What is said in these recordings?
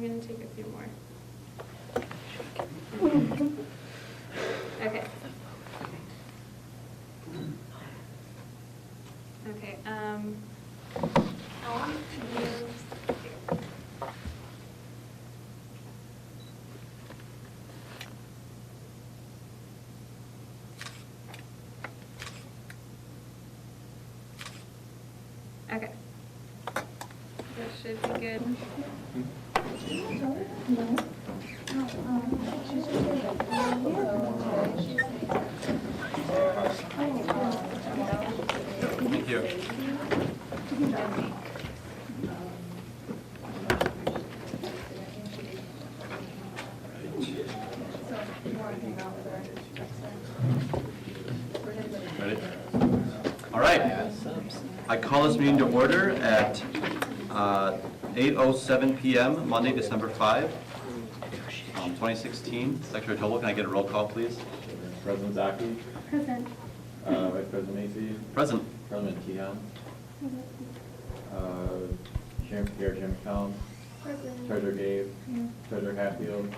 I'm going to take a few more. Okay. Okay. I want to use. Okay. That should be good. Thank you. Ready? All right. I call this meeting to order at 8:07 p.m. Monday, December 5, 2016. Secretary Tobel, can I get a roll call, please? President Zaki. Present. Vice President Macy. Present. President Keon. Chair McCollum. Present. Treasurer Gabe. Treasurer Hatfield.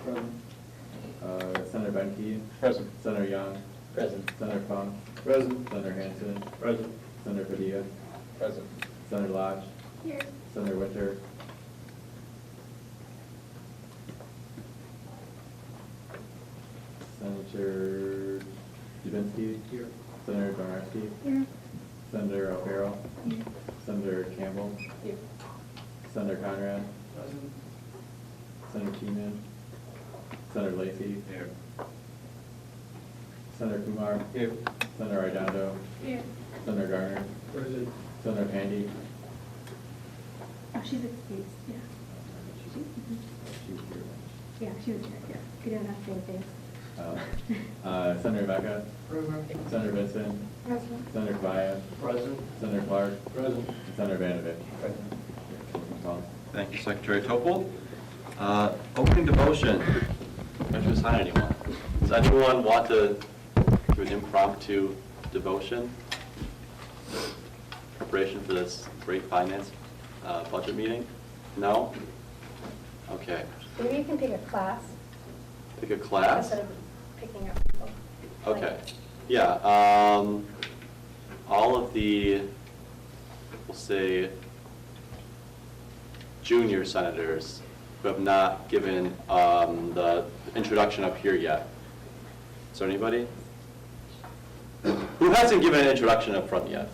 Senator Benke. Present. Senator Young. Present. Senator Funk. Present. Senator Hanson. Present. Senator Padilla. Present. Senator Lodge. Here. Senator Winter. Senator Dubinsky. Here. Senator Donarski. Here. Senator O'Farrell. Here. Senator Campbell. Here. Senator Conrad. Present. Senator Keenan. Senator Lacey. Here. Senator Kumar. Here. Senator Arredondo. Here. Senator Garner. Present. Senator Pandy. Oh, she's excused. Yeah. Yeah, she was here. Yeah. Could you not say things? Senator Rebecca. Present. Senator Vincent. Present. Senator Kabaya. Present. Senator Clark. Present. And Senator Vanovich. Present. Thank you, Secretary Topol. Opening devotion. Don't you assign anyone? Does anyone want to do an impromptu devotion? Preparation for this great finance budget meeting? No? Okay. Maybe you can pick a class Pick a class? instead of picking up people. Okay. Yeah. All of the, we'll say, junior senators who have not given the introduction up here yet. Is there anybody? Who hasn't given an introduction up front yet?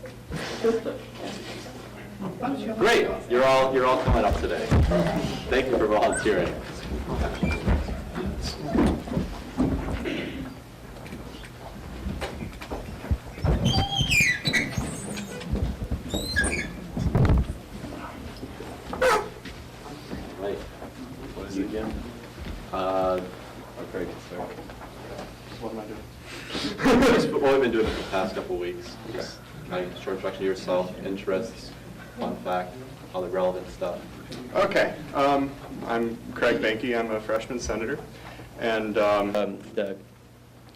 Great, you're all coming up today. Thank you for volunteering. Right. What is it again? Okay, start. What am I doing? What we've been doing for the past couple of weeks. Just kind of short introduction to yourself, interests, fun fact, all the relevant stuff. Okay, I'm Craig Benke. I'm a freshman senator, and the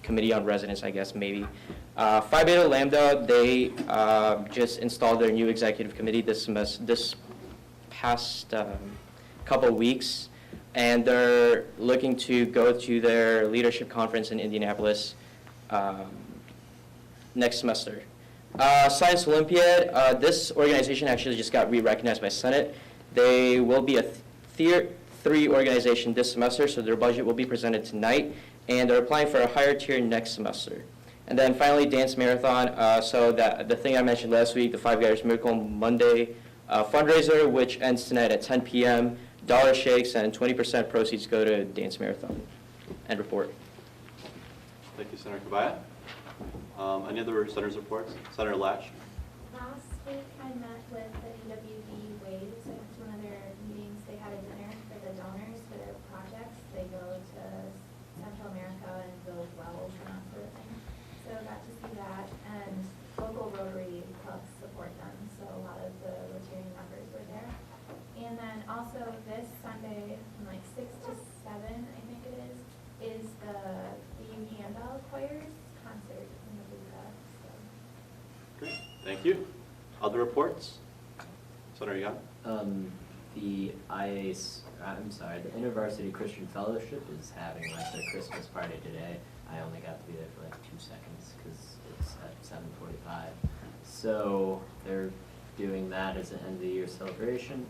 Committee on Residence, I guess, maybe. Phi Beta Lambda, they just installed their new executive committee this past couple of weeks, and they're looking to go to their leadership conference in Indianapolis next semester. Science Olympiad, this organization actually just got re-recognized by Senate. They will be a Tier 3 organization this semester, so their budget will be presented tonight, and they're applying for a higher tier next semester. And then finally, Dance Marathon, so that the thing I mentioned last week, the Five Guys Miracle Monday fundraiser, which ends tonight at 10 p.m., dollar shakes, and 20% proceeds go to Dance Marathon. End report. Thank you, Senator Kabaya. Any other senators' reports? Senator Latch? Last week I met with the EWV Waves. I went to one of their meetings. They had a dinner for the donors for their projects. They go to Central America and build wells and that sort of thing. So I got to see that, and local Rotary clubs support them, so a lot of the Rotarian members were there. And then also this Sunday from like 6 to 7, I think it is the Handbell Choirs concert in the Buka. So. Great, thank you. Other reports? Senator Young? the InterVarsity Christian Fellowship is having like their Christmas party today. I only got to be there for like 2 seconds because it's at 7:45. So they're doing that as an end of the year celebration.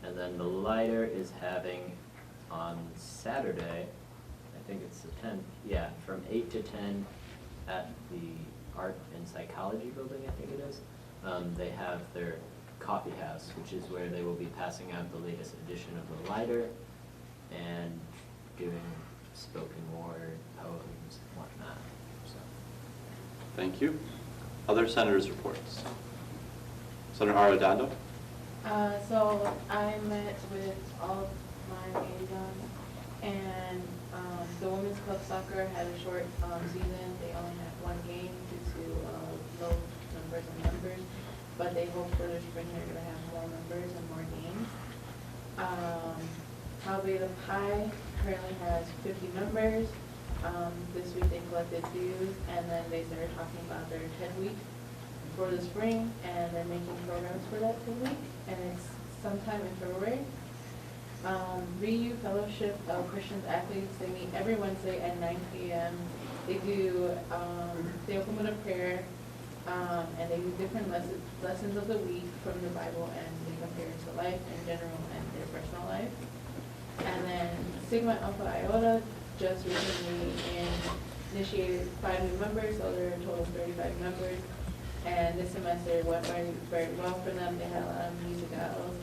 And then the Lighter is having on Saturday, I think it's the 10th, yeah, from 8 to 10 at the Art and Psychology building, I think it is. They have their coffee house, which is where they will be passing out the latest edition of the Lighter and doing spoken word, poems, and whatnot. So. Thank you. Other senators' reports. Senator Arredondo? So I met with all of my liaisons, and the women's club soccer had a short season. They only had 1 game due to low numbers of members, but they hope for the spring they're going to have more members and more games. Calveda Pie currently has 50 members. This week they collected dues, and then they started talking about their TED week for the spring, and they're making programs for that TED week, and it's sometime in February. VU Fellowship of Christians Athletes, they meet every Wednesday at 9 p.m. They do, they open with a prayer, and they do different lessons of the week from the Bible, and they compare it to life in general and their personal life. And then Sigma Alpha Iota just recently initiated 5 new members, so there are a total of 35 members. And this semester went very, very well for them. They had a lot of musicals.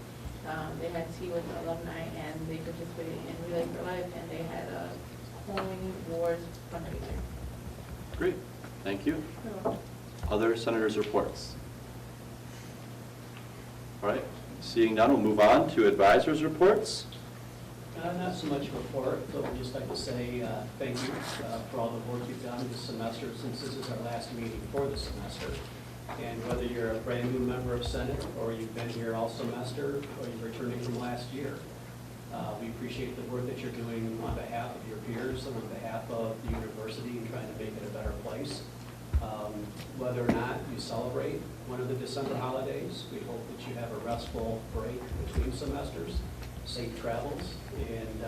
They had tea with the alumni, and they participated in Relay for Life, and they had a Coin Wars fundraiser. Great, thank you. Other senators' reports. All right, seeing none, we'll move on to advisors' reports. Not so much a report, but we'd just like to say thank you for all the work you've done this semester, since this is our last meeting for the semester. And whether you're a brand new member of Senate, or you've been here all semester, or you're returning from last year, we appreciate the work that you're doing on behalf of your peers and on behalf of the university in trying to make it a better place. Whether or not you celebrate one of the December holidays, we hope that you have a restful break between semesters, safe travels, and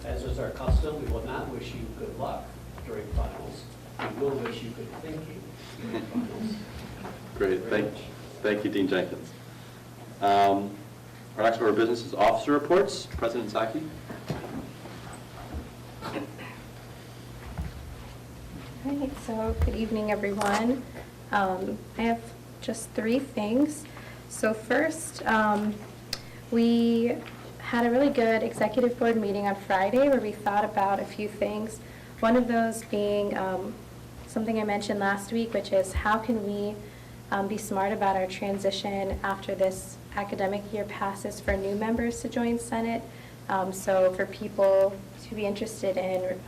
as is our custom, we will not wish you good luck during finals. We will wish you good thinking during finals. Great, thank you, Dean Jenkins. Our next order of business is officer reports. President Saki. All right, so good evening, everyone. I have just 3 things. So first, we had a really good executive board meeting on Friday where we thought about a few things. One of those being something I mentioned last week, which is how can we be smart about our transition after this academic year passes for new members to join Senate. So for people to be interested in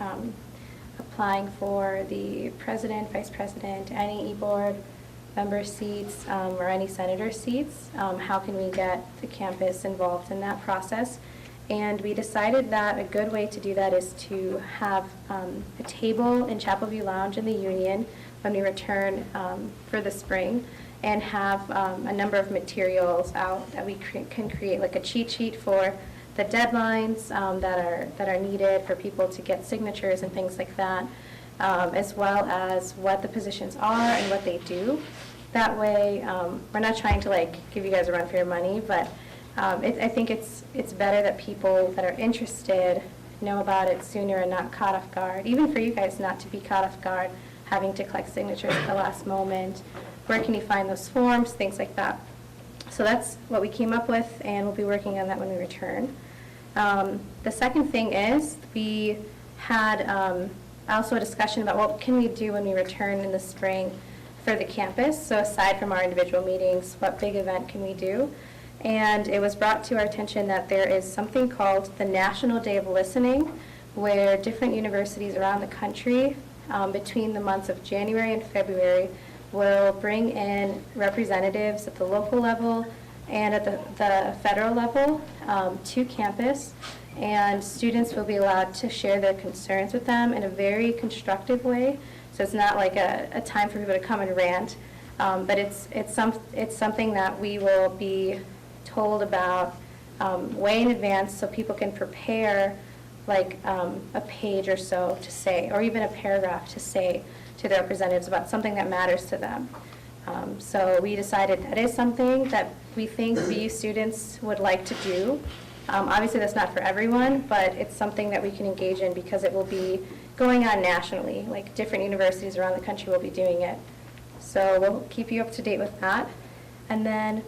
applying for the president, vice president, any e-board member seats or any senator seats, how can we get the campus involved in that process? And we decided that a good way to do that is to have a table in Chapel View Lounge in the Union when we return for the spring, and have a number of materials out that we can create, like a cheat sheet for the deadlines that are needed for people to get signatures and things like that, as well as what the positions are and what they do. That way, we're not trying to give you guys a run for your money, but I think it's better that people that are interested know about it sooner and not caught off guard. Even for you guys not to be caught off guard, having to collect signatures at the last moment. Where can you find those forms, things like that. So that's what we came up with, and we'll be working on that when we return. The second thing is we had also a discussion about what can we do when we return in the spring for the campus. So aside from our individual meetings, what big event can we do? And it was brought to our attention that there is something called the National Day of Listening, where different universities around the country between the months of January and February will bring in representatives at the local level and at the federal level to campus, and students will be allowed to share their concerns with them in a very constructive way. So it's not like a time for people to come and rant, but it's something that we will be told about way in advance so people can prepare like a page or so to say, or even a paragraph to say to their representatives about something that matters to them. So we decided that is something that we think VU students would like to do. Obviously, that's not for everyone, but it's something that we can engage in because it will be going on nationally. Like different universities around the country will be doing it. So we'll keep you up to date with that. And then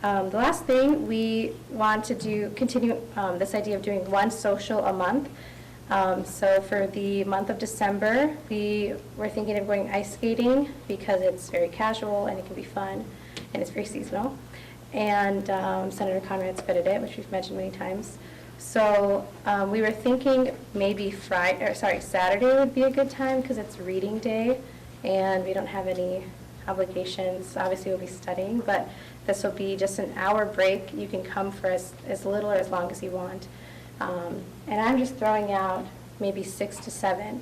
the last thing, we want to continue this idea of doing one social a month. So for the month of December, we were thinking of going ice skating because it's very casual and it can be fun and it's very seasonal. And Senator Conrad's good at it, which we've mentioned many times. So we were thinking maybe Saturday would be a good time because it's reading day and we don't have any obligations. Obviously, we'll be studying, but this will be just an hour break. You can come for as little or as long as you want. And I'm just throwing out maybe 6 to 7.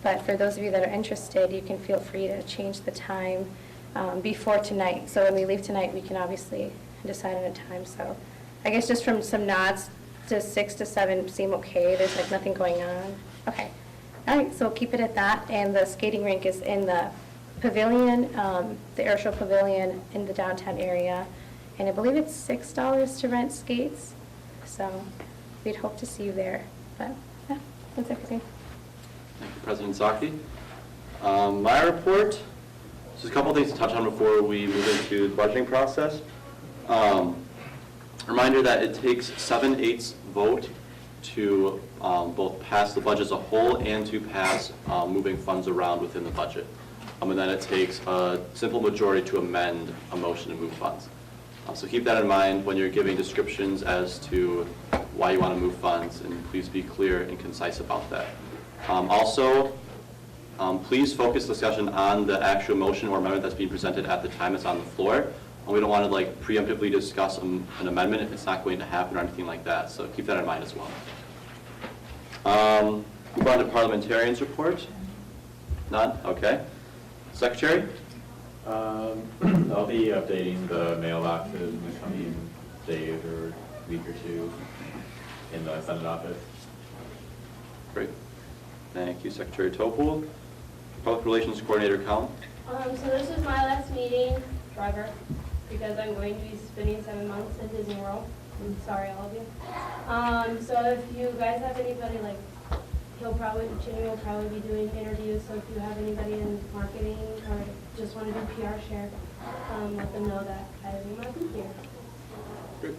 But for those of you that are interested, you can feel free to change the time before tonight. So when we leave tonight, we can obviously decide on a time. So I guess just from some nods to 6 to 7 seem okay. There's like nothing going on. Okay. All right, so we'll keep it at that. And the skating rink is in the pavilion, the airshow pavilion in the downtown area. And I believe it's $6 to rent skates. So we'd hope to see you there. But yeah, that's everything. Thank you, President Zaki. My report, just a couple of things to touch on before we move into the budgeting process. Reminder that it takes 7/8 vote to both pass the budget as a whole and to pass moving funds around within the budget. And then it takes a simple majority to amend a motion to move funds. So keep that in mind when you're giving descriptions as to why you want to move funds, and please be clear and concise about that. Also, please focus discussion on the actual motion or amendment that's being presented at the time it's on the floor. And we don't want to like preemptively discuss an amendment if it's not going to happen or anything like that. So keep that in mind as well. Move on to parliamentarians' report. None? Okay. Secretary? I'll be updating the mailboxes in the coming days or week or two in the Senate office. Great. Thank you, Secretary Topol. Public Relations Coordinator Collin. So this is my last meeting forever because I'm going to be spending 7 months in Disney World. I'm sorry, all of you. So if you guys have anybody, like, Jimmy will probably be doing interviews, so if you have anybody in marketing or just want to do PR share, let them know that I will not be here. Great.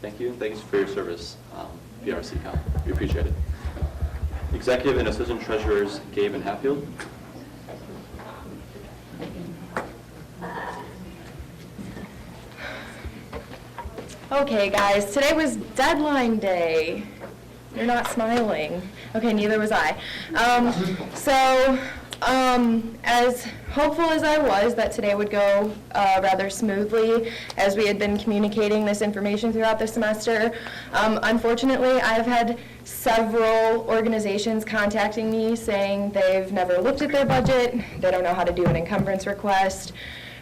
Thank you. Thanks for your service, PRC-Com. We appreciate it. Executive and Assistant Treasurers Gabe and Hatfield. Okay, guys, today was deadline day. You're not smiling. Okay, neither was I. As hopeful as I was that today would go rather smoothly, as we had been communicating this information throughout the semester, unfortunately, I've had several organizations contacting me saying they've never looked at their budget, they don't know how to do an encumbrance request,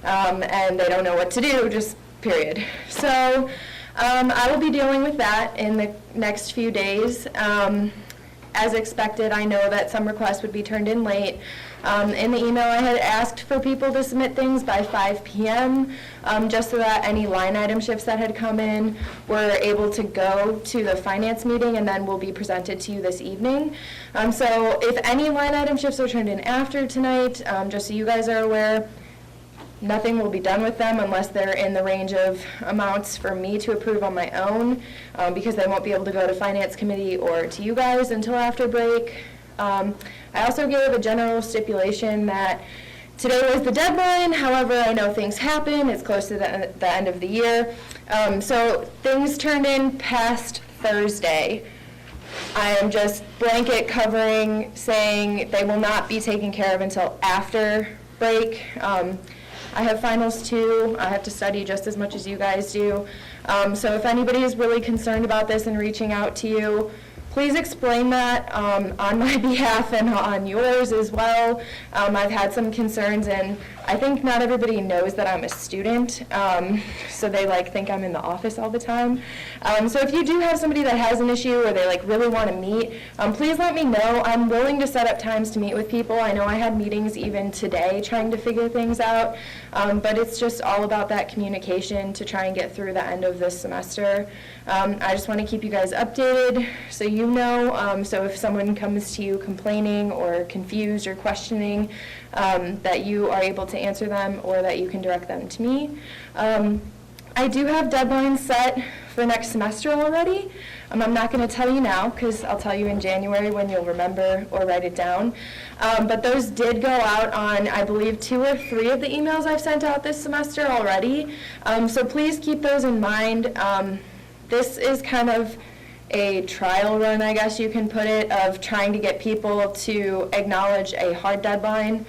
and they don't know what to do, just period. So I will be dealing with that in the next few days. As expected, I know that some requests would be turned in late. In the email, I had asked for people to submit things by 5 p.m. Just so that any line item shifts that had come in were able to go to the finance meeting and then will be presented to you this evening. So if any line item shifts are turned in after tonight, just so you guys are aware, nothing will be done with them unless they're in the range of amounts for me to approve on my own, because they won't be able to go to Finance Committee or to you guys until after break. I also gave a general stipulation that today was the deadline. However, I know things happen. It's close to the end of the year. So things turned in past Thursday. I am just blanket covering, saying they will not be taken care of until after break. I have finals too. I have to study just as much as you guys do. So if anybody is really concerned about this and reaching out to you, please explain that on my behalf and on yours as well. I've had some concerns, and I think not everybody knows that I'm a student, so they think I'm in the office all the time. So if you do have somebody that has an issue or they really want to meet, please let me know. I'm willing to set up times to meet with people. I know I had meetings even today trying to figure things out, but it's just all about that communication to try and get through the end of this semester. I just want to keep you guys updated so you know. So if someone comes to you complaining or confused or questioning, that you are able to answer them or that you can direct them to me. I do have deadlines set for next semester already. I'm not going to tell you now because I'll tell you in January when you'll remember or write it down. But those did go out on, I believe, 2 or 3 of the emails I've sent out this semester already. So please keep those in mind. This is kind of a trial run, I guess you can put it, of trying to get people to acknowledge a hard deadline.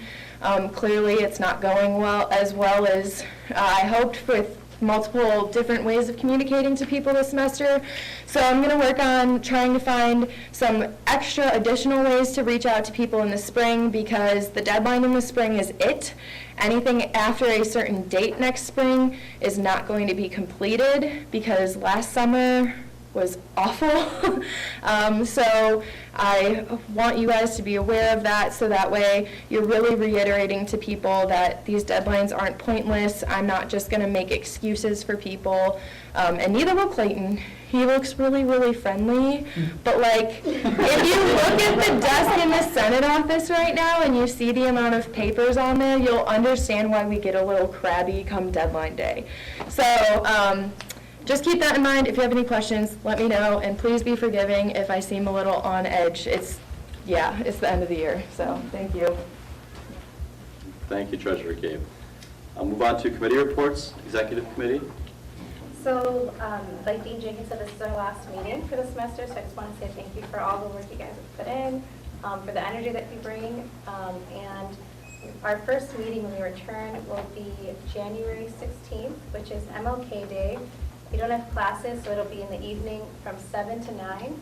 Clearly, it's not going as well as I hoped with multiple different ways of communicating to people this semester. So I'm going to work on trying to find some extra additional ways to reach out to people in the spring, because the deadline in the spring is it. Anything after a certain date next spring is not going to be completed, because last summer was awful. So I want you guys to be aware of that, so that way you're really reiterating to people that these deadlines aren't pointless. I'm not just going to make excuses for people, and neither will Clayton. He looks really, really friendly, but if you look at the desk in the Senate office right now and you see the amount of papers on there, you'll understand why we get a little crabby come deadline day. So just keep that in mind. If you have any questions, let me know, and please be forgiving if I seem a little on edge. It's the end of the year, so thank you. Thank you, Treasurer Gabe. I'll move on to committee reports. Executive Committee. So, like Dean Jenkins said, this is our last meeting for the semester, so I just want to say thank you for all the work you guys have put in, for the energy that you bring, and our first meeting when we return will be January 16th, which is MLK Day. We don't have classes, so it'll be in the evening from 7 to 9.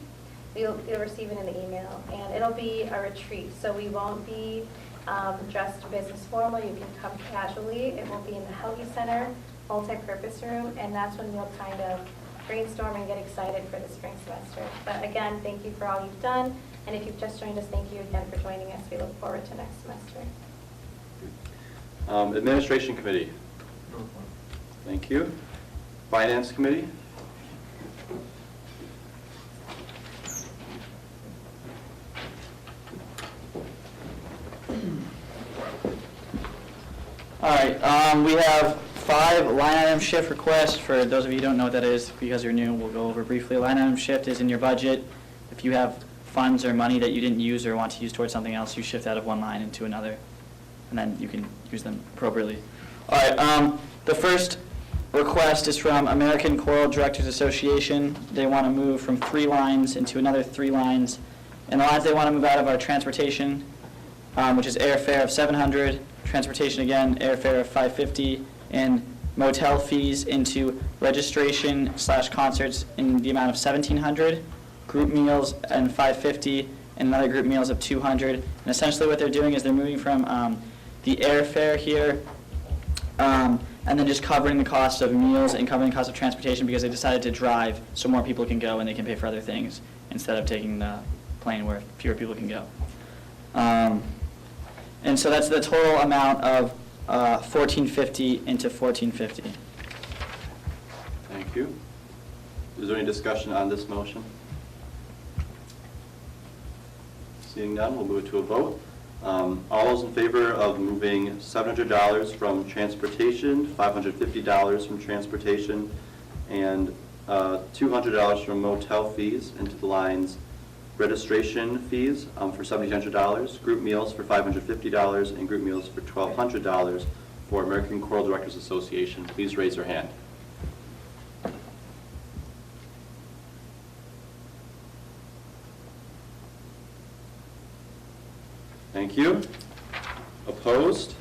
You'll receive it in the email, and it'll be a retreat, so we won't be dressed business formal. You can come casually. It will be in the Helge Center multi-purpose room, and that's when we'll kind of brainstorm and get excited for the spring semester. But again, thank you for all you've done, and if you've just joined us, thank you again for joining us. We look forward to next semester. Administration Committee. Thank you. Finance Committee. All right, we have 5 line item shift requests. For those of you who don't know what that is, because you're new, we'll go over briefly. Line item shift is in your budget. If you have funds or money that you didn't use or want to use towards something else, you shift out of one line into another, and then you can use them appropriately. All right, the first request is from American Choral Directors Association. They want to move from 3 lines into another 3 lines. And the lines they want to move out of are transportation, which is airfare of $700, transportation again, airfare of $550, and motel fees into registration/concerts in the amount of $1,700, group meals and $550, and another group meals of $200. And essentially what they're doing is they're moving from the airfare here, and then just covering the cost of meals and covering the cost of transportation, because they decided to drive so more people can go and they can pay for other things instead of taking the plane where fewer people can go. And so that's the total amount of $1,450 into $1,450. Thank you. Is there any discussion on this motion? Seeing none, we'll move to a vote. All those in favor of moving $700 from transportation, $550 from transportation, and $200 from motel fees into the lines registration fees for $1,700, group meals for $550, and group meals for $1,200 for American Choral Directors Association, please raise your hand. Thank you. Opposed?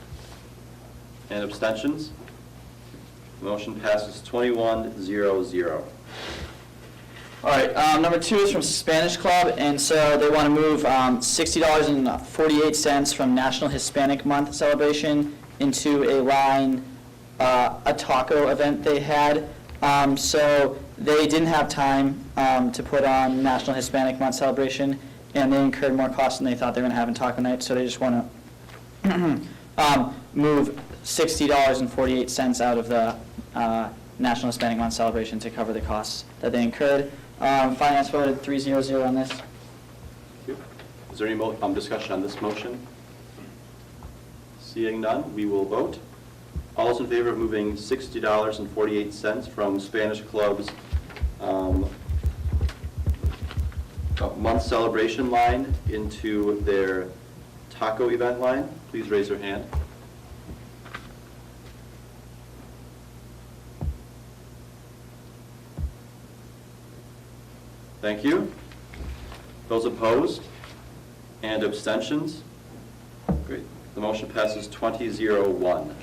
And abstentions? Motion passes 21-0-0. All right, number 2 is from Spanish Club, and so they want to move $60.48 from National Hispanic Month celebration into a line, a taco event they had. So they didn't have time to put on National Hispanic Month celebration, and they incurred more costs than they thought they were going to have in taco night, so they just want to move $60.48 out of the National Hispanic Month celebration to cover the costs that they incurred. Finance voted 3-0 on this. Thank you. Is there any discussion on this motion? Seeing none, we will vote. All those in favor of moving $60.48 from Spanish Club's month celebration line into their taco event line, please raise your hand. Thank you. Those opposed and abstentions? Great. The motion passes 20-0-1.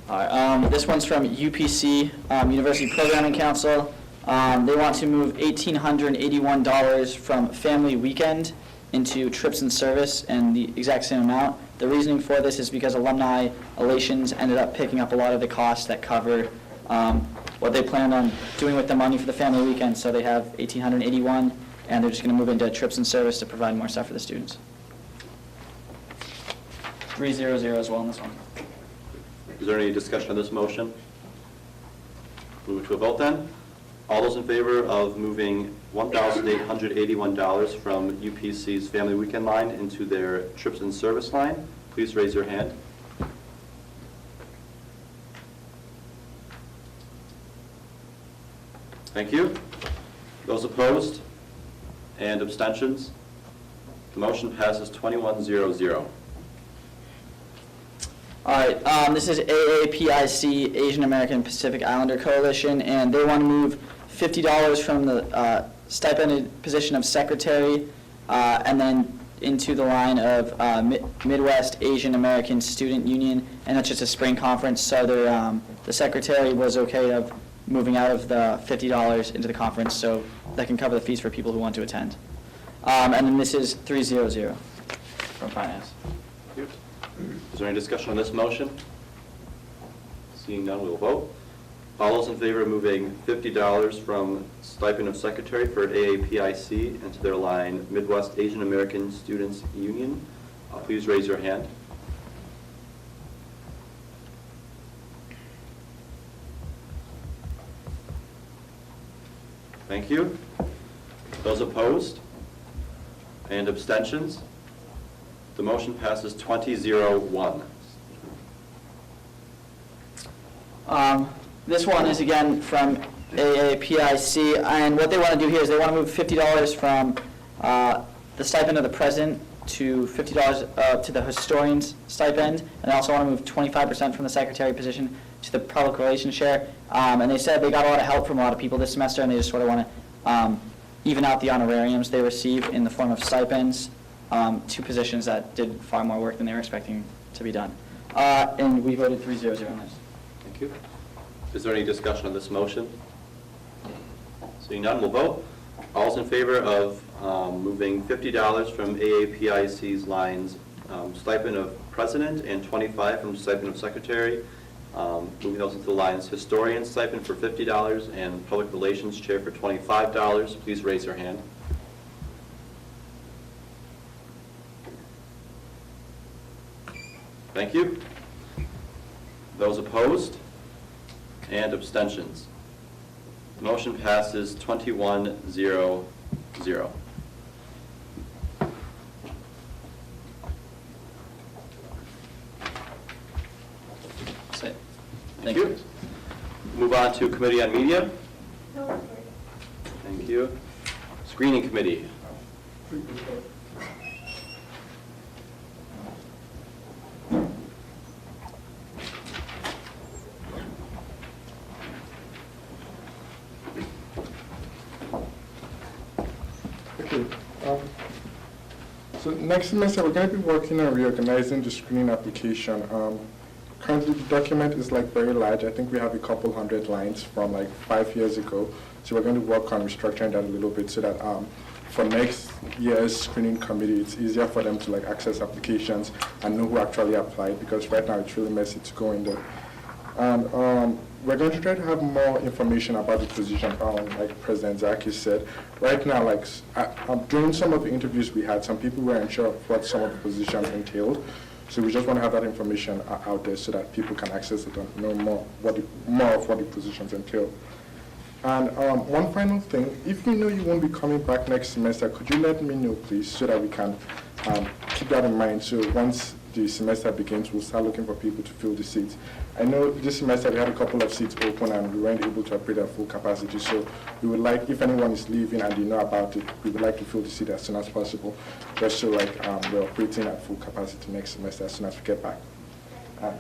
All right, this one's from UPC, University Programming Council. They want to move $1,881 from Family Weekend into Trips and Service, and the exact same amount. The reasoning for this is because Alumni Elations ended up picking up a lot of the costs that cover what they planned on doing with the money for the Family Weekend. So they have $1,881, and they're just going to move into Trips and Service to provide more stuff for the students. 3-0-0 as well on this one. Is there any discussion on this motion? Move it to a vote then. All those in favor of moving $1,881 from UPC's Family Weekend line into their Trips and Service line, please raise your hand. Thank you. Those opposed and abstentions? The motion passes 21-0-0. All right, this is AAPIC, Asian American Pacific Islander Coalition, and they want to move $50 from the stipended position of secretary and then into the line of Midwest Asian American Student Union, and that's just a spring conference, so the secretary was okay of moving out of the $50 into the conference, so that can cover the fees for people who want to attend. And then this is 3-0-0 from finance. Thank you. Is there any discussion on this motion? Seeing none, we'll vote. All those in favor of moving $50 from stipend of secretary for AAPIC into their line Midwest Asian American Students Union, please raise your hand. Thank you. Those opposed and abstentions? The motion passes 20-0-1. This one is again from AAPIC, and what they want to do here is they want to move $50 from the stipend of the president to $50 to the historian's stipend, and they also want to move 25% from the secretary position to the public relations chair. And they said they got a lot of help from a lot of people this semester, and they just sort of want to even out the honorariums they receive in the form of stipends to positions that did far more work than they were expecting to be done. And we voted 3-0-0 on this. Thank you. Is there any discussion on this motion? Seeing none, we'll vote. All those in favor of moving $50 from AAPIC's lines stipend of president and $25 from stipend of secretary, moving those into the lines historian stipend for $50 and public relations chair for $25, please raise your hand. Thank you. Those opposed and abstentions? The motion passes 21-0-0. That's it. Thank you. Move on to Committee on Media. Thank you. Screening Committee. So next semester, we're going to be working on reorganizing the screening application. currently the document is like very large. I think we have a couple hundred lines from like 5 years ago. So we're going to work on restructuring that a little bit so that for next year's screening committee, it's easier for them to like access applications and know who actually applied, because right now it's really messy to go in there. And we're going to try to have more information about the position, like President Zaki said. Right now, like during some of the interviews we had, some people weren't sure of what some of the positions entailed. So we just want to have that information out there so that people can access it and know more of what the positions entail. And one final thing, if you know you won't be coming back next semester, could you let me know, please, so that we can keep that in mind. So once the semester begins, we'll start looking for people to fill the seats. I know this semester we had a couple of seats open and we weren't able to operate at full capacity. So we would like, if anyone is leaving and they know about it, we would like to fill the seat as soon as possible, just so like we're operating at full capacity next semester as soon as we get back.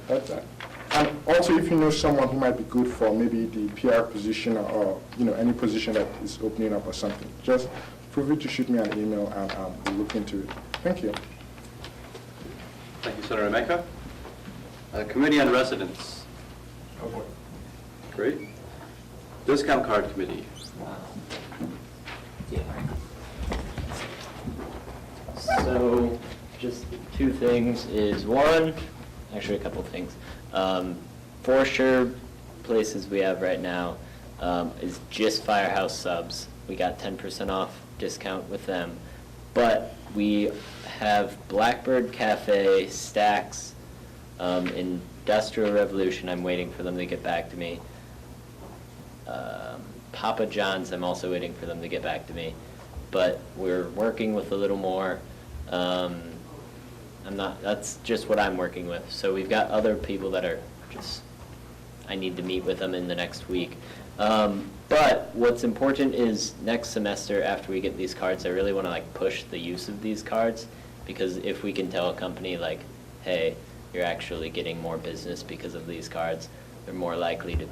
That's that. And also, if you know someone who might be good for maybe the PR position or any position that is opening up or something, just feel free to shoot me an email and we'll look into it. Thank you. Thank you, Senator Emeka. Committee on Residents. Oh, boy. Great. Discount Card Committee. So, just two things is one, actually a couple of things. For sure, places we have right now is just Firehouse subs. We got 10% off discount with them. But we have Blackbird Cafe, Stacks, Industrial Revolution, I'm waiting for them to get back to me. Papa John's, I'm also waiting for them to get back to me. But we're working with a little more. That's just what I'm working with. So we've got other people that are just, I need to meet with them in the next week. But what's important is next semester after we get these cards, I really want to like push the use of these cards, because if we can tell a company like, hey, you're actually getting more business because of these cards, they're more likely to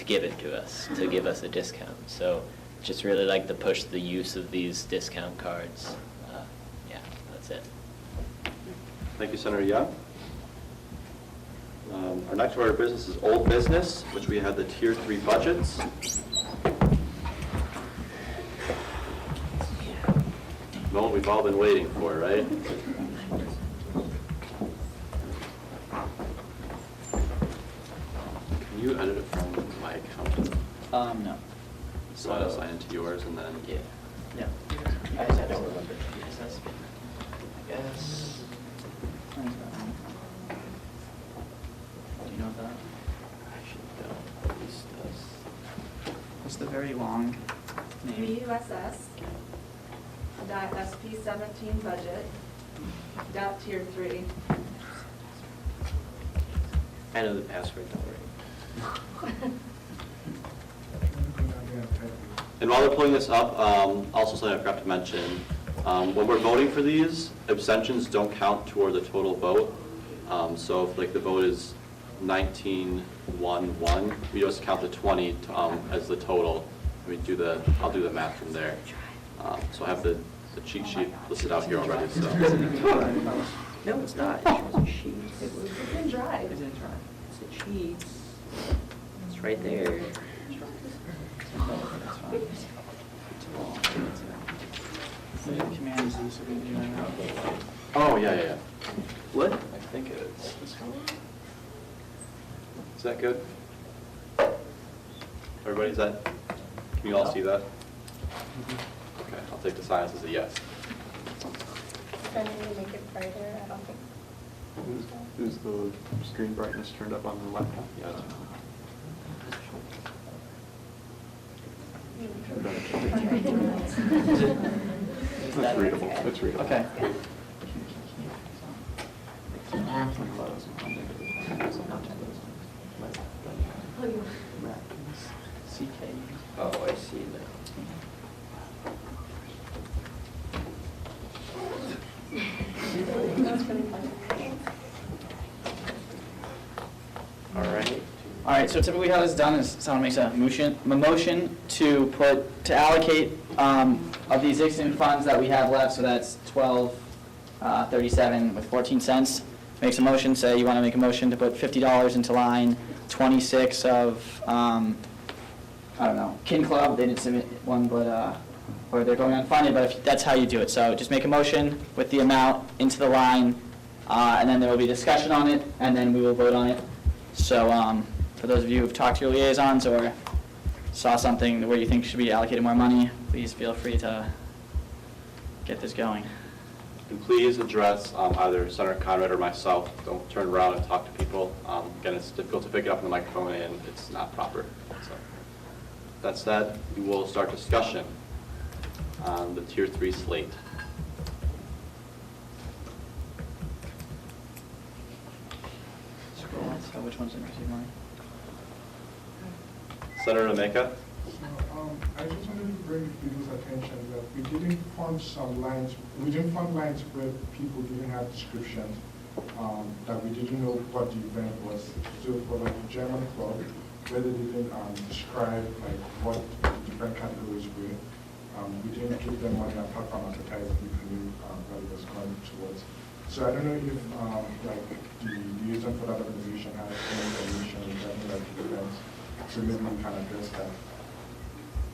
give it to us, to give us a discount. So just really like to push the use of these discount cards. Yeah, that's it. Thank you, Senator Young. Our next order of business is old business, which we had the Tier 3 budgets. Moment we've all been waiting for, right? Can you edit it from my account? No. So I'll assign it to yours and then... Yeah. Yeah. I don't remember. I guess. Do you know that? I actually don't. This does. What's the very long name? VUSS, .SP17 budget, .tier 3. I know the password, don't worry. And while they're pulling this up, also something I forgot to mention, when we're voting for these, abstentions don't count toward the total vote. So if like the vote is 19-1-1, we just count the 20 as the total. I'll do the math from there. So I have the cheat sheet listed out here already. So. No, it's not. It was a sheet. It's in Drive. It's in Drive. It's a cheat. It's right there. Command Z, so we can do that. Oh, yeah. What? I think it is. Is that good? Everybody, can you all see that? Okay, I'll take the silence as a yes. I need to make it brighter, I don't think. Is the screen brightness turned up on the laptop? Yeah. It's readable. It's readable. Okay. Oh, I see that. All right. All right, so typically how this is done is someone makes a motion to allocate of the existing funds that we have left, so that's 1237 with 14 cents. makes a motion, say you want to make a motion to put $50 into line 26 of, I don't know, Kin Club, they didn't submit one, but, or they're going unfunded, but if, that's how you do it. So just make a motion with the amount into the line, and then there will be discussion on it, and then we will vote on it. So for those of you who've talked to your liaisons or saw something where you think should be allocated more money, please feel free to get this going. And please address either Senator Conrad or myself. Don't turn around and talk to people. Again, it's difficult to pick it up in the microphone and it's not proper. So, that said, we will start discussion on the Tier 3 slate. Scroll on, so which ones didn't receive money? Senator Nemeka? I just wanted to bring people's attention that we didn't fund some lines, we didn't fund lines where people didn't have descriptions, that we didn't know what the event was. So for like the German club, where they didn't describe like what the different categories were, we didn't give them money apart from advertising if we knew what it was going towards. So I don't know if like the liaison for that organization has any information regarding like the events, so maybe we can address that.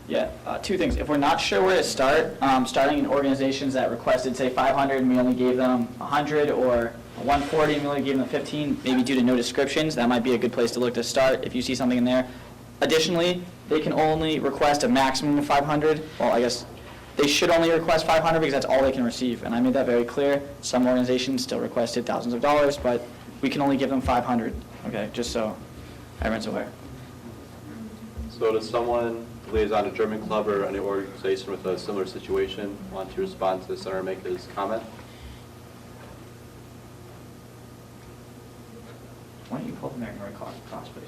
Yeah, two things. If we're not sure where to start, starting in organizations that requested, say, 500 and we only gave them 100, or 140 and we only gave them 15, maybe due to no descriptions, that might be a good place to look to start if you see something in there. Additionally, they can only request a maximum of 500. Well, I guess they should only request 500 because that's all they can receive, and I made that very clear. Some organizations still requested thousands of dollars, but we can only give them 500, okay, just so everyone's aware. So does someone, liaison to German Club or any organization with a similar situation, want to respond to Senator Nemeka's comment? Why don't you pull the American Red Cross, please?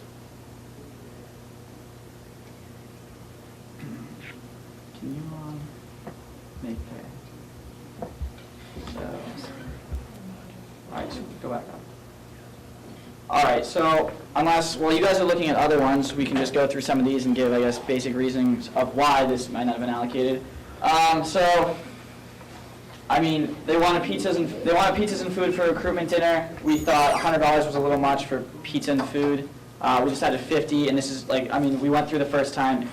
Can you make that? So, all right, so go back up. All right, so unless, well, you guys are looking at other ones, we can just go through some of these and give, I guess, basic reasons of why this might not have been allocated. So, I mean, they wanted pizzas and food for recruitment dinner. We thought $100 was a little much for pizza and food. We decided 50, and this is like, I mean, we went through the first time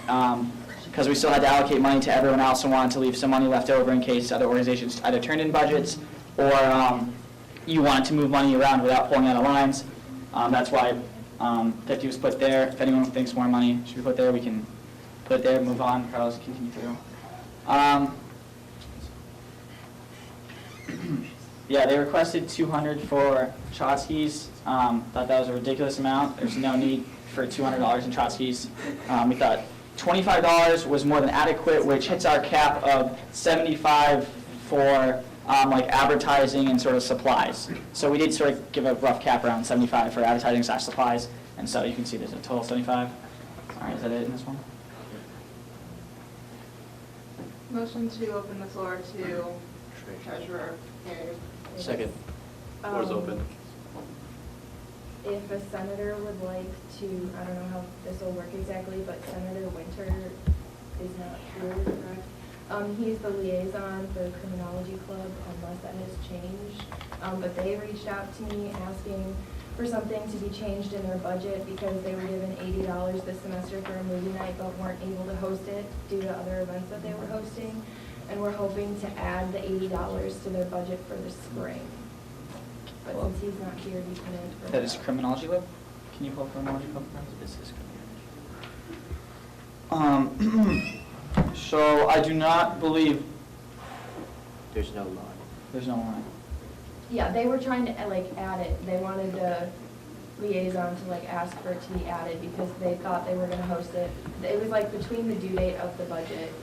because we still had to allocate money to everyone else and wanted to leave some money left over in case other organizations either turned in budgets or you wanted to move money around without pulling out of lines. That's why 50 was put there. If anyone thinks more money should be put there, we can put it there, move on. Carlos, continue through. Yeah, they requested 200 for tchotchkes. Thought that was a ridiculous amount. There's no need for $200 in tchotchkes. We thought $25 was more than adequate, which hits our cap of $75 for like advertising and sort of supplies. So we did sort of give a rough cap around $75 for advertising / supplies, and so you can see there's a total of $75. All right, is that it in this one? Motion to open the floor to treasurer. Second. Floor is open. If a senator would like to, I don't know how this will work exactly, but Senator Winter is not here, correct? He's the liaison for the Criminology Club, unless that has changed. But they reached out to me asking for something to be changed in their budget because they were given $80 this semester for a movie night but weren't able to host it due to other events that they were hosting. And we're hoping to add the $80 to their budget for the spring. But since he's not here, he couldn't. That is Criminology Club? Can you pull Criminology Club for us? This is Criminology. So I do not believe There's no line. there's no line. Yeah, they were trying to like add it. They wanted the liaison to like ask for it to be added because they thought they were gonna host it. It was like between the due date of the budget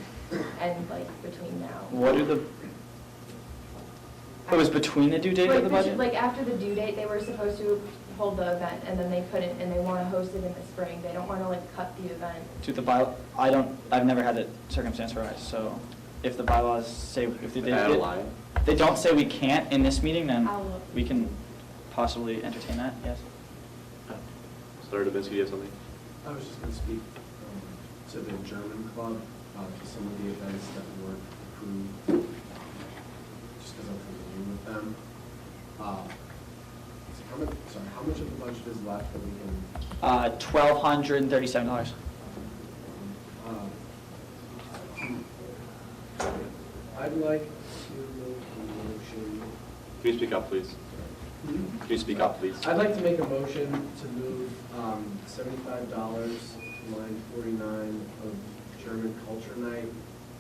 and like between now. What are the, it was between the due date of the budget? Like after the due date, they were supposed to hold the event and then they couldn't and they wanna host it in the spring. They don't wanna like cut the event. To the bylaw, I've never had that circumstance arise, so if the bylaws say, if they Add a line. if they don't say we can't in this meeting, then I'll look. we can possibly entertain that, yes? Senator Dubinsky, you have something? I was just going to speak to the German club, to some of the events that weren't approved, just because I'm familiar with them. how much of the budget is left that we can? $1,237. I'd like to make a motion. Can you speak up, please? Can you speak up, please? I'd like to make a motion to move $75 to line 49 of German Culture Night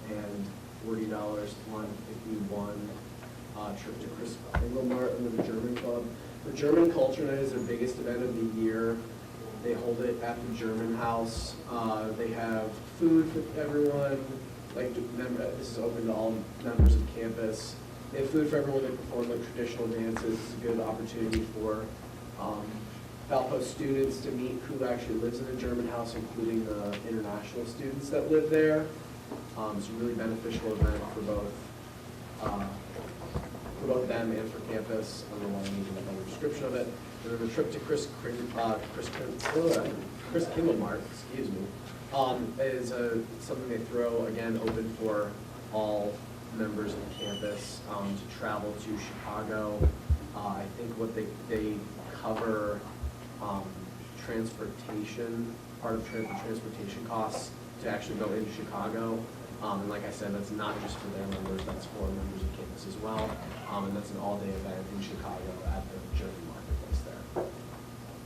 and $40 to line 51 trip to Chris Engelmart under the German Club. The German Culture Night is their biggest event of the year. They hold it at the German House. They have food for everyone. Like, this is open to all members of campus. They have food for everyone. They perform like traditional dances. It's a good opportunity for Valpo students to meet who actually lives in the German House, including the international students that live there. It's a really beneficial event for both them and for campus. I don't know why I need another description of it. And then the trip to Chris Kindlemart, excuse me, is something they throw, again, open for all members of campus to travel to Chicago. I think what they cover transportation, part of transportation costs to actually go into Chicago. And like I said, that's not just for their members, that's for members of campus as well. And that's an all-day event in Chicago at the German marketplace there.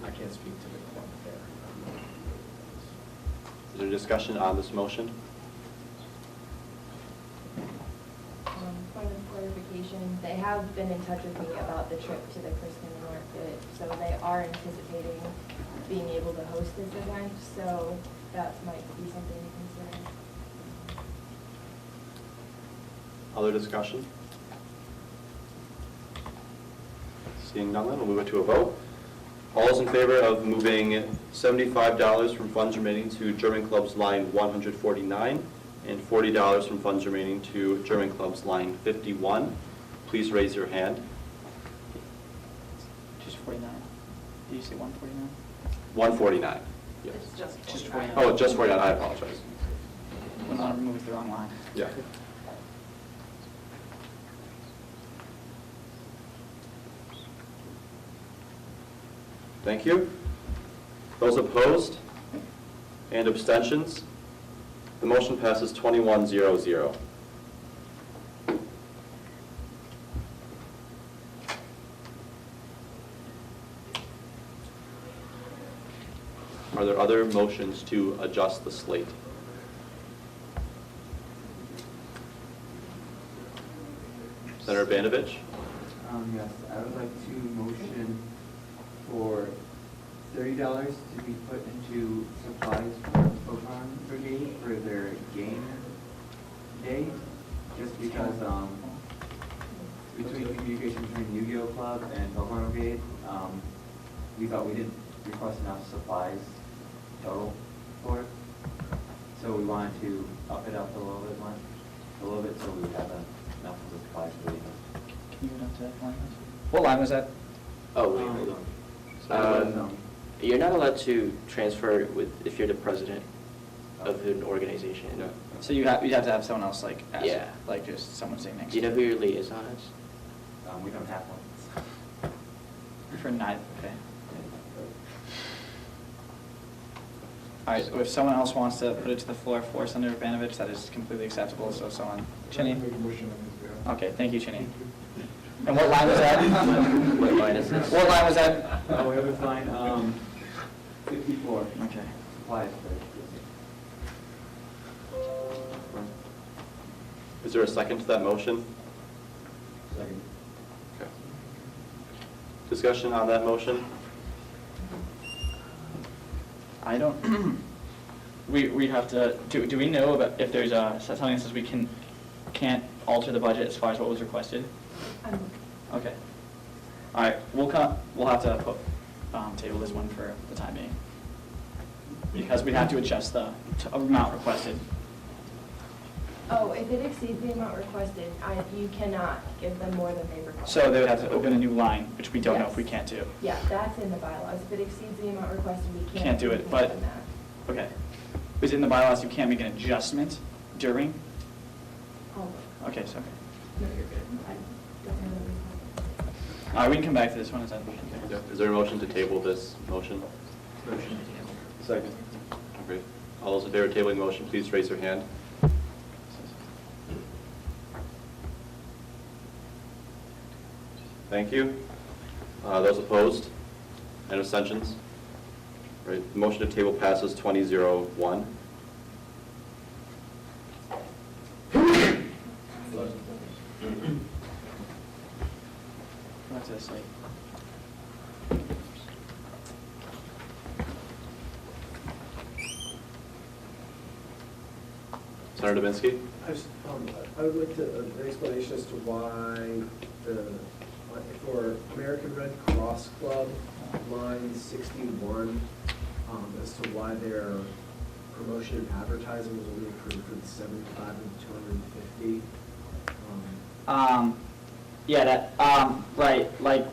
I can't speak to the club there. Is there discussion on this motion? Point of clarification, they have been in touch with me about the trip to the Kristen Market, so they are anticipating being able to host this event, so that might be something to consider. Other discussion? Seeing none, then we'll move it to a vote. All those in favor of moving $75 from funds remaining to German Club's line 149 and $40 from funds remaining to German Club's line 51, please raise your hand. Just 49. Did you say 149? 149. Yes. It's Just 49. Oh, just 49. I apologize. Went on to move the wrong line. Yeah. Thank you. Those opposed and abstentions? The motion passes 21-0-0. Are there other motions to adjust the slate? Senator Banovich? Yes, I would like to motion for $30 to be put into supplies for Oakland Brigade for their game day, just because between communication between Yu-Gi-Oh Club and Oakland Brigade, we thought we didn't request enough supplies total for it, so we wanted to up it up a little bit, so we would have enough of the supplies for the event. Can you go up to that line? What line was that? Oh, wait, hold on. You're not allowed to transfer if you're the president of an organization. No. So you'd have to have someone else like ask, Yeah. like just someone sitting next Do you to know who your liaison is? We don't have one. For neither, okay. All right, if someone else wants to put it to the floor for Senator Banovich, that is completely acceptable, so someone, Chinny? Okay, thank you, Chinny. And what line was that? What line is this? What line was that? Oh, we have a line, 54. Okay. Supplies. Is there a second to that motion? Second. Okay. Discussion on that motion? I don't, we have to, do we know about if there's something that says we can't alter the budget as far as what was requested? Okay. All right, we'll have to table this one for the time being. Because we have to adjust the amount requested. Oh, if it exceeds the amount requested, you cannot give them more than they requested. So they would have to open a new line, which we don't know if we can't do. Yeah, that's in the bylaws. If it exceeds the amount requested, we Can't do it, more but, than that. okay. Is it in the bylaws you can't make an adjustment during? I'll look. Okay, so, okay. No, you're good. I don't know the reason. All right, we can come back to this one, is that okay? Yeah. Is there a motion to table this motion? Motion to table. Second. Great. All those in favor of tabling the motion, please raise your hand. Thank you. Those opposed? And abstentions? Right, the motion to table passes 20-01. What's this like? Senator Dubinsky? I would like an explanation as to why for American Red Cross Club, line 61, as to why their promotion and advertising was only approved for the 75 and 250. Yeah, that, right, like,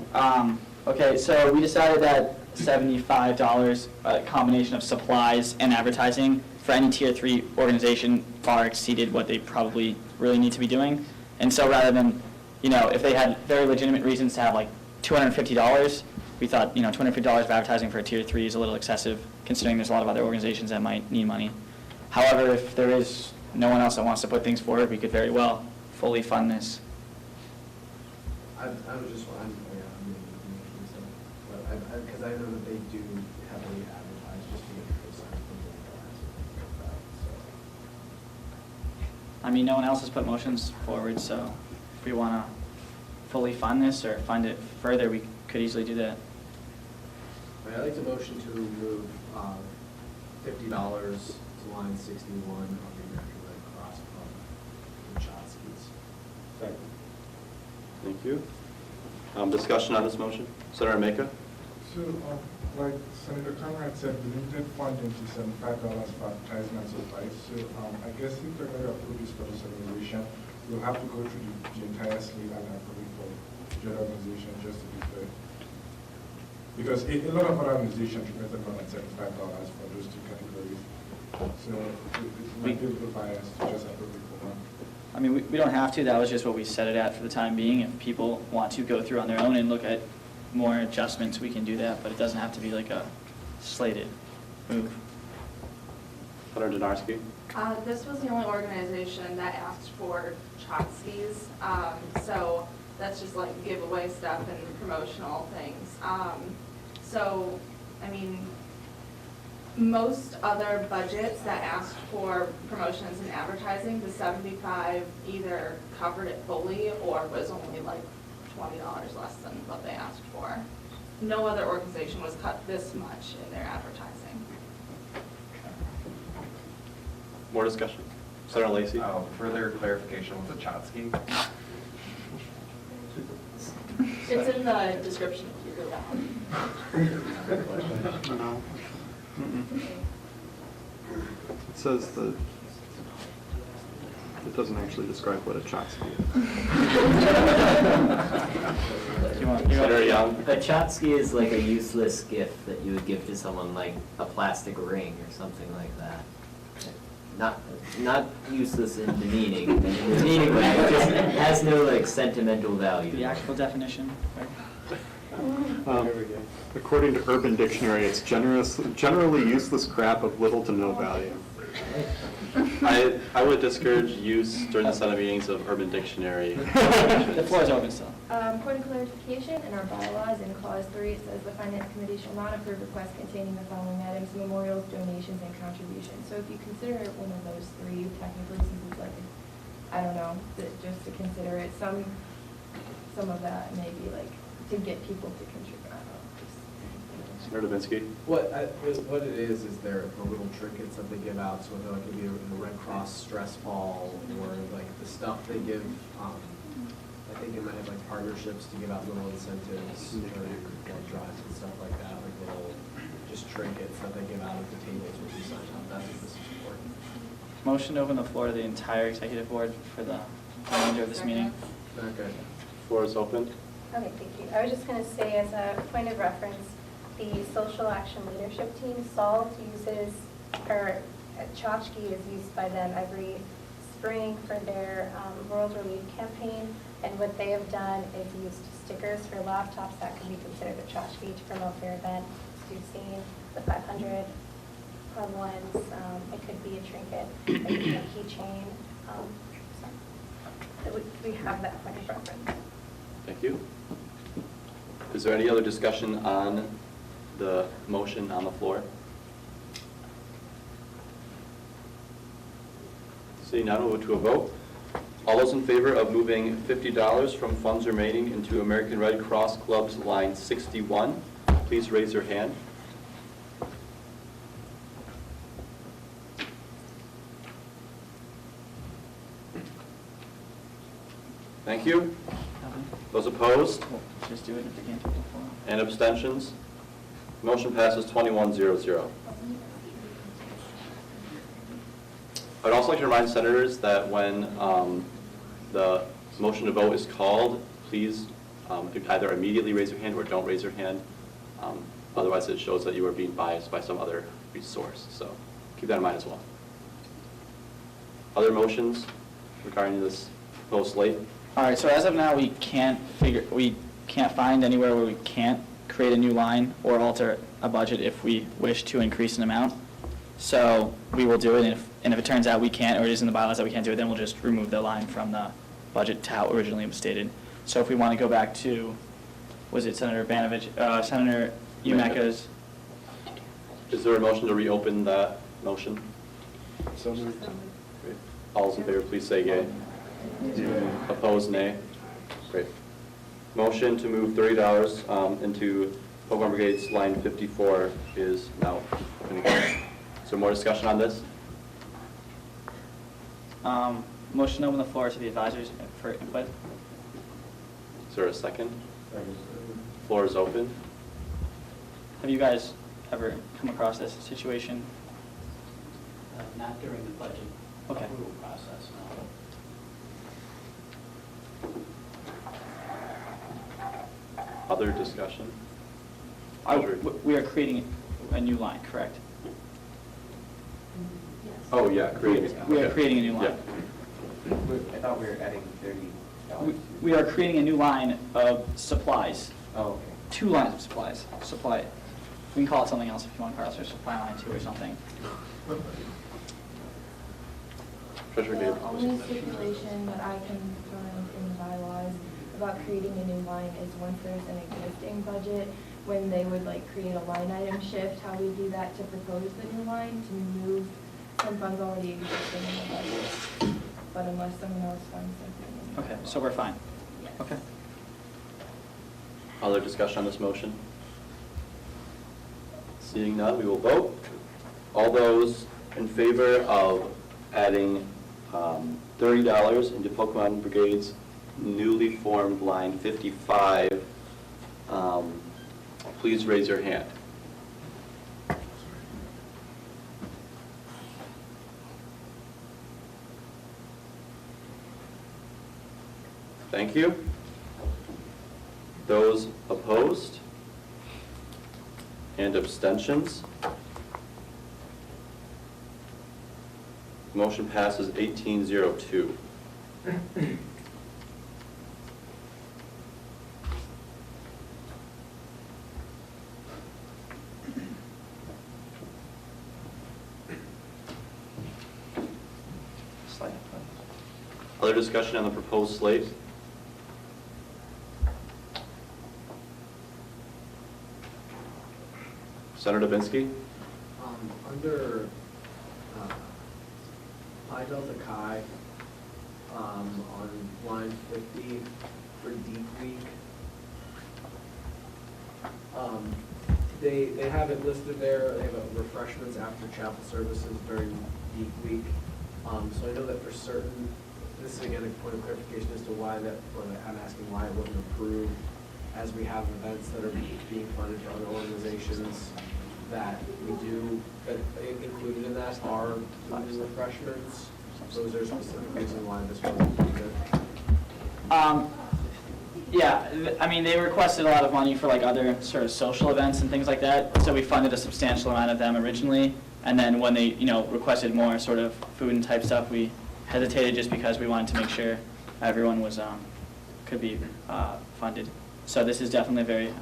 okay, so we decided that $75, a combination of supplies and advertising for any tier 3 organization far exceeded what they probably really need to be doing. And so rather than, you know, if they had very legitimate reasons to have like $250, we thought, you know, $250 of advertising for a tier 3 is a little excessive, considering there's a lot of other organizations that might need money. However, if there is no one else that wants to put things forward, we could very well fully fund this. I was just, because I know that they do heavily advertise just to get people signed up for the I mean, no one else has put motions forward, so if we want to fully fund this or fund it further, we could easily do that. I'd like to motion to remove $50 to line 61 of the American Red Cross Club for Chotskis. Second. Thank you. Discussion on this motion? Senator Meka? So, like Senator Conrad said, the limited funding to $75 for advertisement supplies. So, I guess if they're going to approve this for this organization, we'll have to go through the entire slate and approve it for the other organization just to be fair. Because a lot of other organizations requested more than $75 for those two categories. So, it might be a little biased to just approve it for one. I mean, we don't have to. That was just what we set it at for the time being. If people want to go through on their own and look at more adjustments, we can do that, but it doesn't have to be like a slated move. Senator Donarski? This was the only organization that asked for Chotskis, so that's just like giveaway stuff and promotional things. So, I mean, most other budgets that asked for promotions and advertising, the 75 either covered it fully or was only like $20 less than what they asked for. No other organization was cut this much in their advertising. More discussion? Senator Lacy? Further clarification with the Chotsky. It's in the description if you go down. No. It says that it doesn't actually describe what a Chotsky is. Senator Young? A Chotsky is like a useless gift that you would give to someone, like a plastic ring or something like that. Not useless in the meaning, in the meaning way, it just has no like sentimental value. The actual definition, right? According to Urban Dictionary, it's generally useless crap of little to no value. I would discourage use during the Senate meetings of Urban Dictionary. The floor is open still. Point of clarification, in our bylaws, in clause 3, it says the finance committee shall not approve requests containing the following items: memorials, donations, and contributions. So if you consider it one of those three, technically, since it's like, I don't know, just to consider it, some of that may be like to get people to contribute. I don't know. Senator Dubinsky? What it is they're the little trinkets that they give out, so whether it could be a Red Cross stress ball or like the stuff they give, I think they might have like partnerships to give out little incentives or blood drives and stuff like that, like little just trinkets that they give out at the tables when you sign up. That's what this is for. Motion to open the floor to the entire executive board for the remainder of this meeting. Not good. Floor is open. Okay, thank you. I was just going to say, as a point of reference, the Social Action Leadership Team, SALT, uses, or Tchotchke is used by them every spring for their World Relief Campaign. And what they have done is used stickers for laptops that could be considered a trash fee to promote their event. So you've seen the 500 club ones. It could be a trinket, it could be a keychain. We have that point of reference. Thank you. Is there any other discussion on the motion on the floor? Seeing none, we'll move to a vote. All those in favor of moving $50 from funds remaining into American Red Cross Club's line 61, please raise your hand. Thank you. Those opposed? Just do it if they can't do it before. And abstentions? Motion passes 21-0-0. I'd also like to remind senators that when the motion to vote is called, please either immediately raise your hand or don't raise your hand. Otherwise, it shows that you are being biased by some other resource. So keep that in mind as well. Other motions regarding this proposed slate? All right, so as of now, we can't find anywhere where we can't create a new line or alter a budget if we wish to increase an amount. So we will do it, and if it turns out we can't, or it is in the bylaws that we can't do it, then we'll just remove the line from the budget to how originally it was stated. So if we want to go back to, was it Senator Banovich, Senator Umeka's? Is there a motion to reopen that motion? So moved. Great. All those in favor, please say yea. Opposed, nay. Great. Motion to move $30 into Program Brigades line 54 is now open again. Is there more discussion on this? Motion to open the floor to the advisors for input. Is there a second? Floor is open. Have you guys ever come across this situation? Not during the budget Okay. approval process, no. Other discussion? We are creating a new line, correct? Oh, yeah, creating. We are creating a new line. I thought we were adding $30. We are creating a new line of supplies. Oh, okay. 2 lines of supplies. Supply. We can call it something else if you want to call it or supply line 2 or something. Treasurer Gabe. The only stipulation that I can find in the bylaws about creating a new line is once there's an existing budget, when they would like create a line item shift, how we do that to propose the new line, to move some funds already existing in the budget. But unless someone else finds something. Okay, so we're fine. Yes. Okay. Other discussion on this motion? Seeing none, we will vote. All those in favor of adding $30 into Pokemon Brigade's newly formed line 55, please raise your hand. Thank you. Those opposed? And abstentions? Motion passes 18-02. Other discussion on the proposed slate? Senator Dubinsky? Under Pi Delta Chi, on line 50 for Deep Week, they have it listed there, they have refreshments after chapel services during Deep Week. So I know that for certain, this is again a point of clarification as to why that, or I'm asking why it wasn't approved, as we have events that are being funded for other organizations that we do, that included in that are food and refreshments. So is there a specific reason why this wasn't included? Yeah, I mean, they requested a lot of money for like other sort of social events and things like that, so we funded a substantial amount of them originally, and then when they, requested more sort of food and type stuff, we hesitated just because we wanted to make sure everyone was could be funded. So this is definitely a very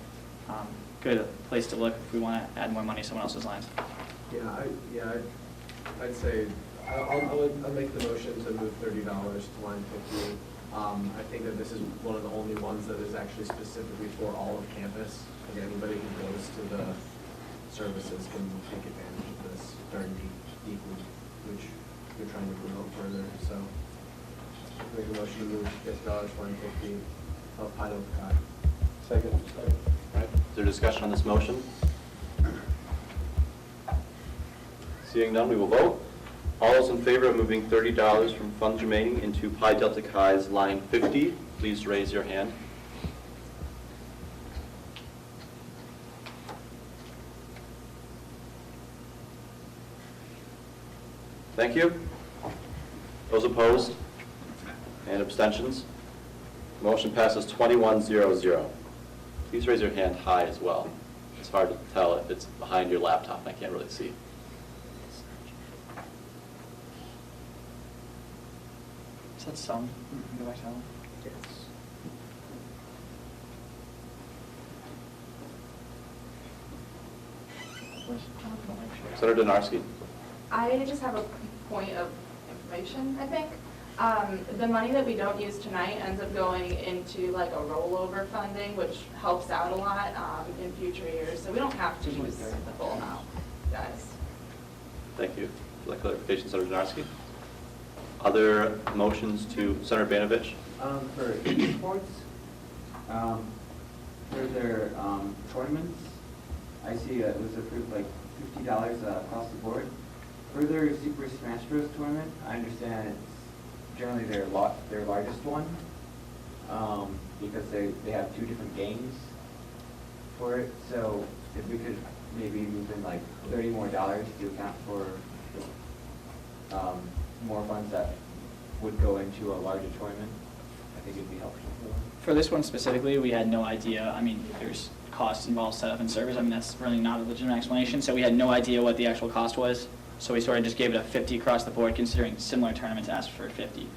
good place to look if we want to add more money to someone else's lines. I'd say, I'll make the motion to move $30 to line 50. I think that this is one of the only ones that is actually specifically for all of campus, and anybody who goes to the services can take advantage of this during peak week, which we're trying to promote further, so. Make a motion to move $50 to line 50 of pilot card. Second. All right, is there discussion on this motion? Seeing none, we will vote. All those in favor of moving $30 from funds remaining into Pi Delta Chi's line 50, please raise your hand. Thank you. Those opposed and abstentions? Motion passes 21-0-0. Please raise your hand high as well. It's hard to tell if it's behind your laptop. I can't really see. Is that sound? Go back to that one. Senator Donarski. I just have a point of information, I think. The money that we don't use tonight ends up going into like a rollover funding, which helps out a lot in future years. So we don't have to use the full amount, guys. Thank you for that clarification, Senator Donarski. Other motions to Senator Banovich? For esports, for their tournaments, I see it was approved like $50 across the board. For their Super Smash Bros. Tournament, I understand it's generally their largest one, because they have 2 different games for it. So if we could maybe move in like $30 more to account for more funds that would go into a larger tournament, I think it'd be helpful. For this one specifically, we had no idea. I mean, there's costs involved, setup and service. I mean, that's really not a legitimate explanation. So we had no idea what the actual cost was. So we sort of just gave it a 50 across the board, considering similar tournaments asked for 50.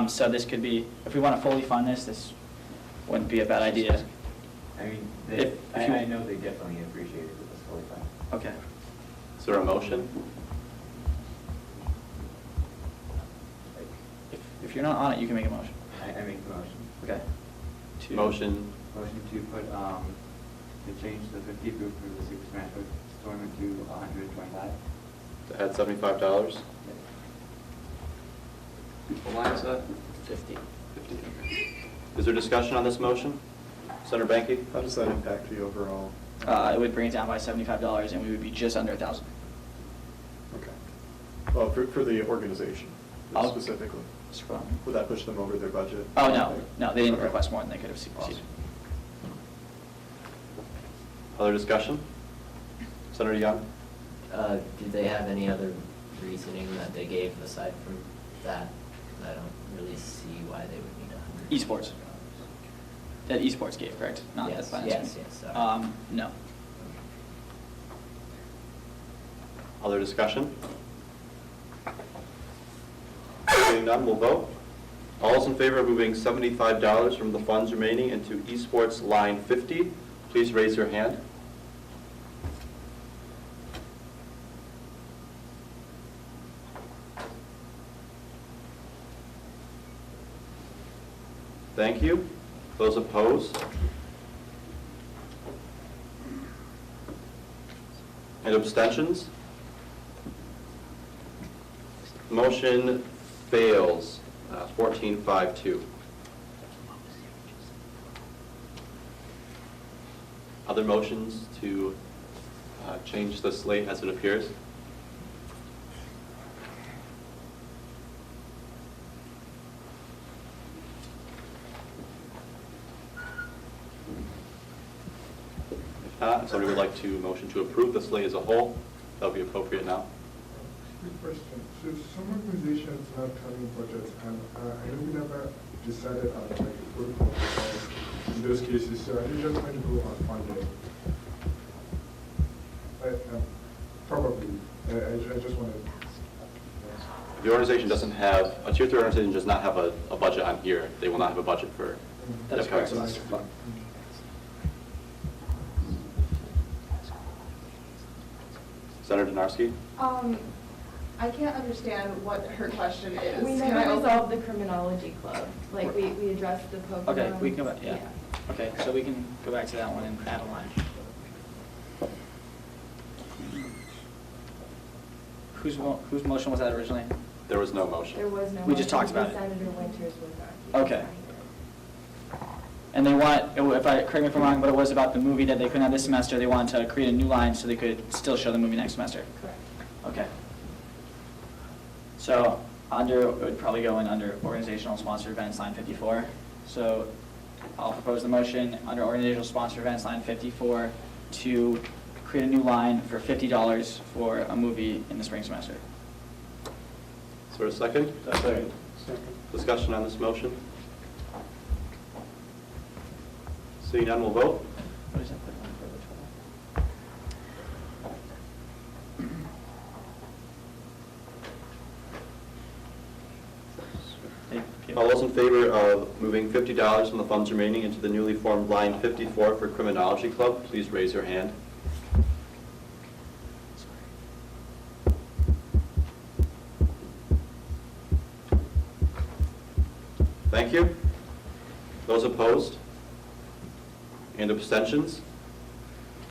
So this could be, if we want to fully fund this wouldn't be a bad idea. I mean, I know they definitely appreciate it with this fully funded. Okay. Is there a motion? If you're not on it, you can make a motion. I make the motion. Okay. Motion. Motion to put, to change the 50 group for the Super Smash Bros. Tournament to 125. To add $75? What line is that? 50. 50. Is there discussion on this motion? Senator Banky? How does that impact the overall? It would bring it down by $75, and we would be just under 1,000. Okay. Well, for the organization specifically. Scroll. Would that push them over their budget? Oh, no, they didn't Okay. request more than they could have received. Other discussion? Senator Young? Did they have any other reasoning that they gave aside from that? I don't really see why they would need 100. Esports. That esports gave, correct? Not Yes, that yes, sorry. No. Other discussion? Seeing none, we'll vote. All those in favor of moving $75 from the funds remaining into esports line 50, please raise your hand. Thank you. Those opposed? And abstentions? Motion fails, 14-5-2. Other motions to change the slate as it appears? If not, if somebody would like to motion to approve the slate as a whole, that would be appropriate now. Quick question. So some organizations have coming budgets, and I know we never decided on like a protocol in those cases. So are you just going to go on funding? Probably. I just wanted. The organization doesn't have, a tier 3 organization does not have a budget on here. They will not have a budget for That is correct. Semester. Senator Donarski? I can't understand what her question is. We Can I never open- resolved the criminology club, like we addressed the Pokemon. Okay, we can go back, yeah. Okay, so we can go back to that one and add a line. Whose motion was that originally? There was no motion. There was no. We just motion talked about it. because Senator Winters was not here. Okay. And they want, if I, correct me if I'm wrong, but it was about the movie that they couldn't have this semester, they wanted to create a new line so they could still show the movie next semester. Correct. Okay. So, it would probably go in under organizational sponsored events, line 54. So, I'll propose the motion under organizational sponsored events, line 54, to create a new line for $50 for a movie in the spring semester. Is there a second? Second. Discussion on this motion? Seeing none, we'll vote. What is that? All those in favor of moving $50 from the funds remaining into the newly formed line 54 for Criminology Club, please raise your hand. Thank you. Those opposed? And abstentions?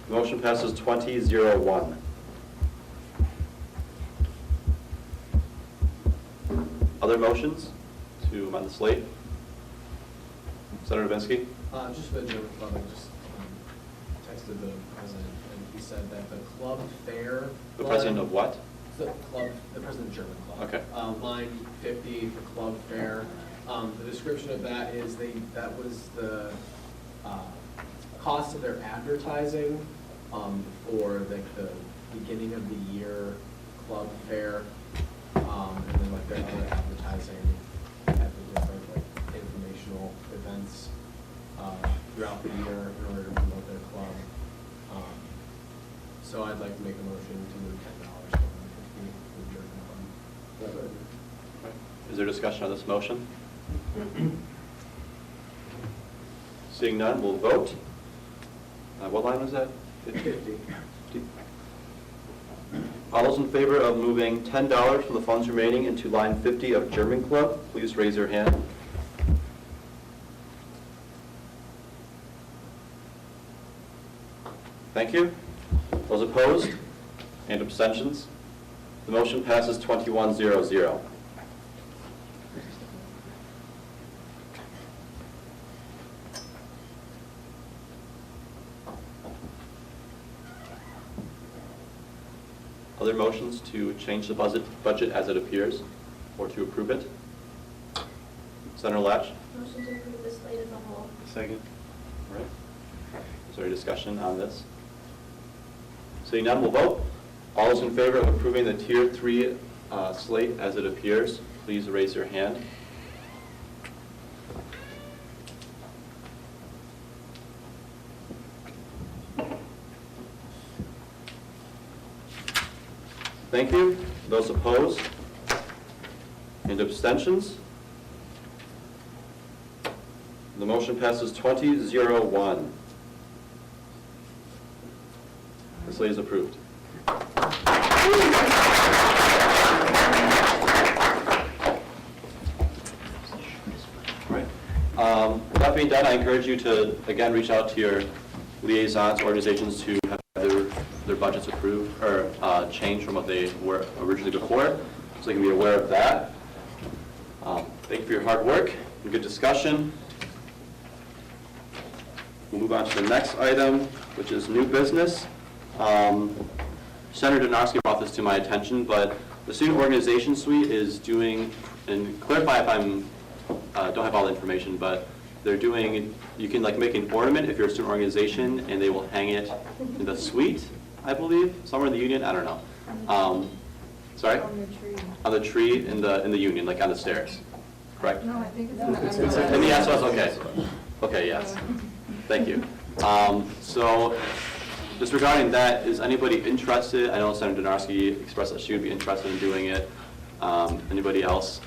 Motion passes 20-01. Other motions to amend the slate? Senator Vinsky? Just for the German club, I just texted the president, and he said that the club fair. The president of what? The president of German club. Okay. Line 50 for club fair. The description of that is that was the cost of their advertising for the beginning of the year club fair, and then like their other advertising at the different like informational events throughout the year in order to promote their club. So I'd like to make a motion to move $10 from the German club. Is there discussion on this motion? Seeing none, we'll vote. What line was that? 50. All those in favor of moving $10 from the funds remaining into line 50 of German Club, please raise your hand. Thank you. Those opposed and abstentions? The motion passes 21-0-0. Other motions to change the budget as it appears, or to approve it? Senator Latch? Motion to approve the slate as a whole. Second. All right. Is there any discussion on this? Seeing none, we'll vote. All those in favor of approving the Tier 3 slate as it appears, please raise your hand. Thank you. Those opposed? And abstentions? The motion passes 20-0-1. The slate is approved. Right. With that being done, I encourage you to, again, reach out to your liaisons, organizations who have their budgets approved or changed from what they were originally before, so they can be aware of that. Thank you for your hard work and good discussion. We'll move on to the next item, which is new business. Senator Donarski brought this to my attention, but the Student Organization Suite is doing, and clarify if I'm don't have all the information, but they're doing, you can like make an ornament if you're a student organization, and they will hang it in the suite, I believe, somewhere in the union. I don't know. Sorry? On the tree. On the tree in the union, like on the stairs. Correct? No, I think it's In the SOS, okay. Okay, yes. Thank you. So, just regarding that, is anybody interested? I know Senator Donarski expressed that she would be interested in doing it. Anybody else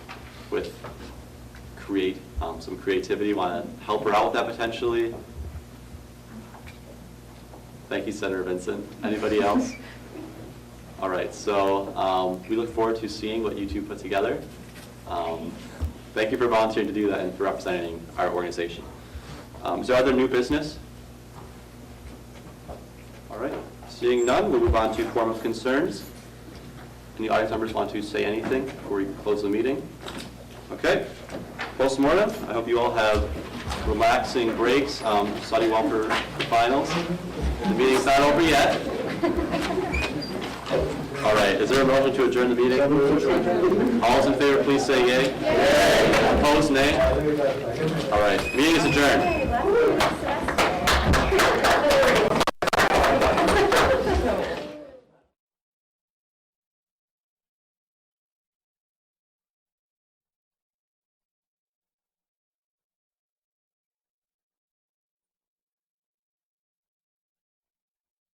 with create some creativity, want to help her out with that potentially. Thank you, Senator Vincent. Anybody else? All right, so we look forward to seeing what you two put together. Thank you for volunteering to do that and for representing our organization. Is there other new business? All right, seeing none, we'll move on to forum of concerns. Any audience members want to say anything before we close the meeting? Okay, post-mortem, I hope you all have relaxing breaks, study well for the finals. The meeting's not over yet. All right, is there a motion to adjourn the meeting? All those in favor, please say yay. Yay. Opposed, nay? All right, meeting is adjourned.